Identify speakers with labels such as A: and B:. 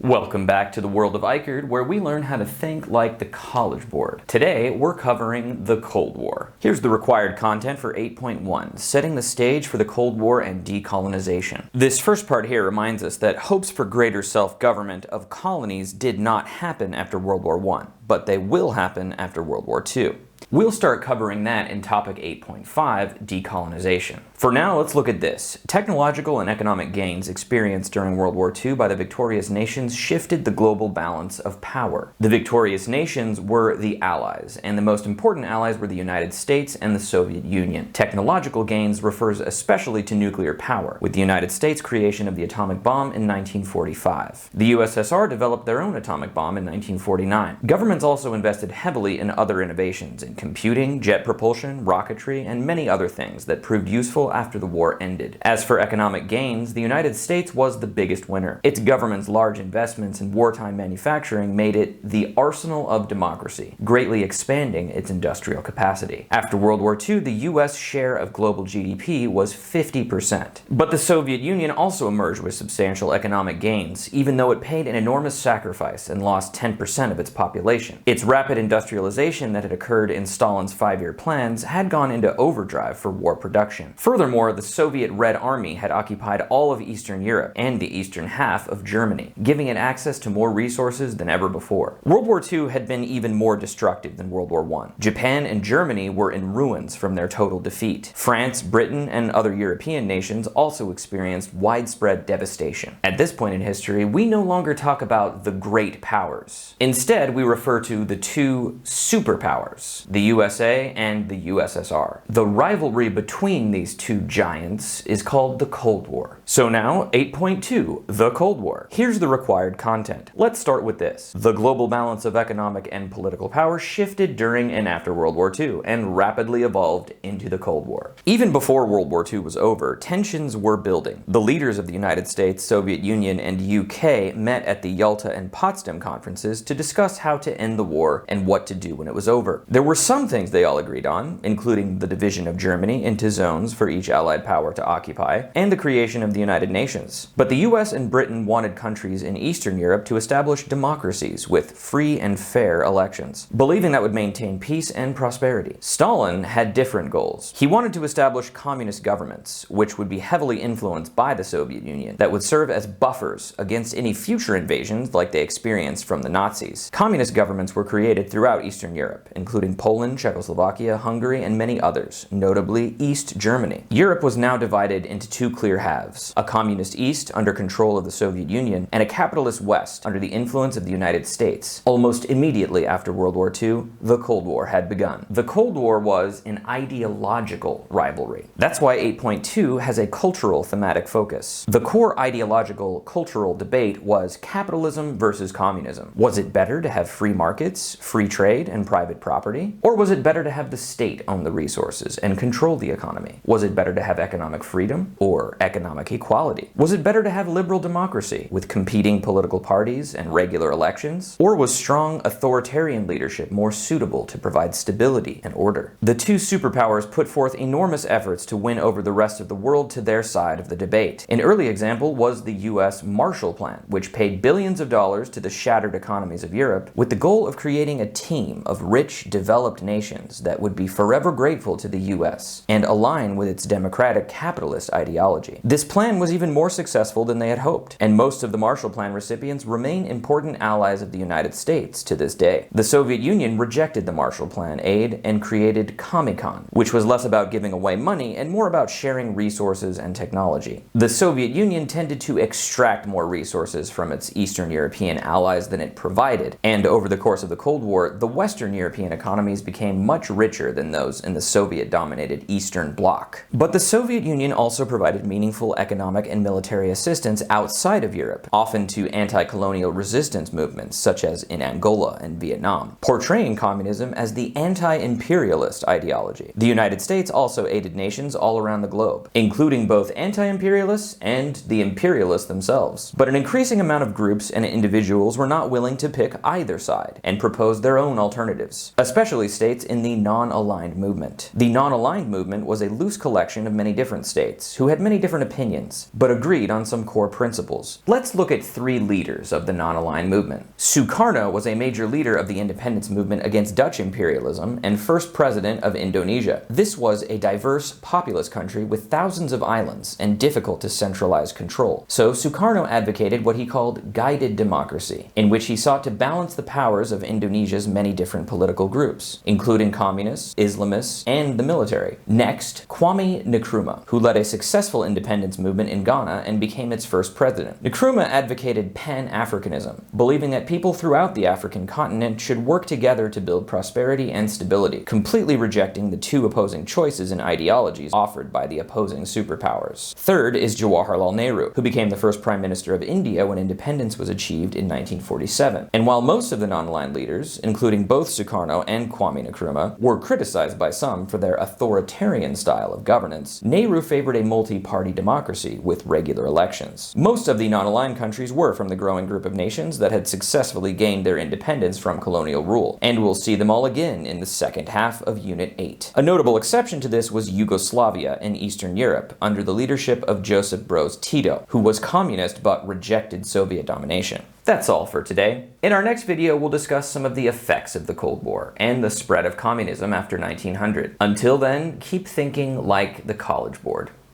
A: Welcome back to the world of Ikard, where we learn how to think like the College Board. Today, we're covering the Cold War. Here's the required content for 8.1, setting the stage for the Cold War and decolonization. This first part here reminds us that hopes for greater self-government of colonies did not happen after World War I, but they will happen after World War II. We'll start covering that in topic 8.5, decolonization. For now, let's look at this. Technological and economic gains experienced during World War II by the victorious nations shifted the global balance of power. The victorious nations were the Allies, and the most important allies were the United States and the Soviet Union. Technological gains refers especially to nuclear power, with the United States' creation of the atomic bomb in 1945. The USSR developed their own atomic bomb in 1949. Governments also invested heavily in other innovations in computing, jet propulsion, rocketry, and many other things that proved useful after the war ended. As for economic gains, the United States was the biggest winner. Its government's large investments in wartime manufacturing made it the arsenal of democracy, greatly expanding its industrial capacity. After World War II, the US share of global GDP was 50%. But the Soviet Union also emerged with substantial economic gains, even though it paid an enormous sacrifice and lost 10% of its population. Its rapid industrialization that had occurred in Stalin's 5-year plans had gone into overdrive for war production. Furthermore, the Soviet Red Army had occupied all of Eastern Europe and the eastern half of Germany, giving it access to more resources than ever before. World War II had been even more destructive than World War I. Japan and Germany were in ruins from their total defeat. France, Britain, and other European nations also experienced widespread devastation. At this point in history, we no longer talk about the great powers. Instead, we refer to the two superpowers, the USA and the USSR. The rivalry between these two giants is called the Cold War. So now, 8.2, the Cold War. Here's the required content. Let's start with this. The global balance of economic and political power shifted during and after World War II and rapidly evolved into the Cold War. Even before World War II was over, tensions were building. The leaders of the United States, Soviet Union, and UK met at the Yalta and Potsdam conferences to discuss how to end the war and what to do when it was over. There were some things they all agreed on, including the division of Germany into zones for each Allied power to occupy, and the creation of the United Nations. But the US and Britain wanted countries in Eastern Europe to establish democracies with free and fair elections, believing that would maintain peace and prosperity. Stalin had different goals. He wanted to establish communist governments, which would be heavily influenced by the Soviet Union, that would serve as buffers against any future invasions like they experienced from the Nazis. Communist governments were created throughout Eastern Europe, including Poland, Czechoslovakia, Hungary, and many others, notably East Germany. Europe was now divided into two clear halves, a communist East under control of the Soviet Union, and a capitalist West under the influence of the United States. Almost immediately after World War II, the Cold War had begun. The Cold War was an ideological rivalry. That's why 8.2 has a cultural thematic focus. The core ideological cultural debate was capitalism versus communism. Was it better to have free markets, free trade, and private property? Or was it better to have the state own the resources and control the economy? Was it better to have economic freedom or economic equality? Was it better to have liberal democracy with competing political parties and regular elections? Or was strong authoritarian leadership more suitable to provide stability and order? The two superpowers put forth enormous efforts to win over the rest of the world to their side of the debate. An early example was the US Marshall Plan, which paid billions of dollars to the shattered economies of Europe with the goal of creating a team of rich, developed nations that would be forever grateful to the US and align with its democratic capitalist ideology. This plan was even more successful than they had hoped, and most of the Marshall Plan recipients remain important allies of the United States to this day. The Soviet Union rejected the Marshall Plan aid and created Comecon, which was less about giving away money and more about sharing resources and technology. The Soviet Union tended to extract more resources from its Eastern European allies than it provided, and over the course of the Cold War, the Western European economies became much richer than those in the Soviet-dominated Eastern Bloc. But the Soviet Union also provided meaningful economic and military assistance outside of Europe, often to anti-colonial resistance movements such as in Angola and Vietnam, portraying communism as the anti-imperialist ideology. The United States also aided nations all around the globe, including both anti-imperialists and the imperialists themselves. But an increasing amount of groups and individuals were not willing to pick either side and proposed their own alternatives, especially states in the non-aligned movement. The non-aligned movement was a loose collection collection of many different states, who had many different opinions, but agreed on some core principles. Let's look at three leaders of the non-aligned movement. Sukarno was a major leader of the independence movement against Dutch imperialism and first president of Indonesia. This was a diverse, populous country with thousands of islands and difficult to centralize control. So Sukarno advocated what he called guided democracy, in which he sought to balance the powers of Indonesia's many different political groups, including communists, Islamists, and the military. Next, Kwame Nkrumah, who led a successful independence movement in Ghana and became its first president. Nkrumah advocated Pan-Africanism, believing that people throughout the African continent should work together to build prosperity and stability, completely rejecting the two opposing choices and ideologies offered by the opposing superpowers. Third is Jawaharlal Nehru, who became the first Prime Minister of India when independence was achieved in 1947. And while most of the non-aligned leaders, including both Sukarno and Kwame Nkrumah, were criticized by some for their authoritarian style of governance, Nehru favored a multi-party democracy with regular elections. Most of the non-aligned countries were from the growing group of nations that had successfully gained their independence from colonial rule, and we'll see them all again in the second half of Unit 8. A notable exception to this was Yugoslavia in Eastern Europe, under the leadership of Josip Broz Tito, who was communist but rejected Soviet domination. That's all for today. In our next video, we'll discuss some of the effects of the Cold War and the spread of communism after 1900. Until then, keep thinking like the College Board.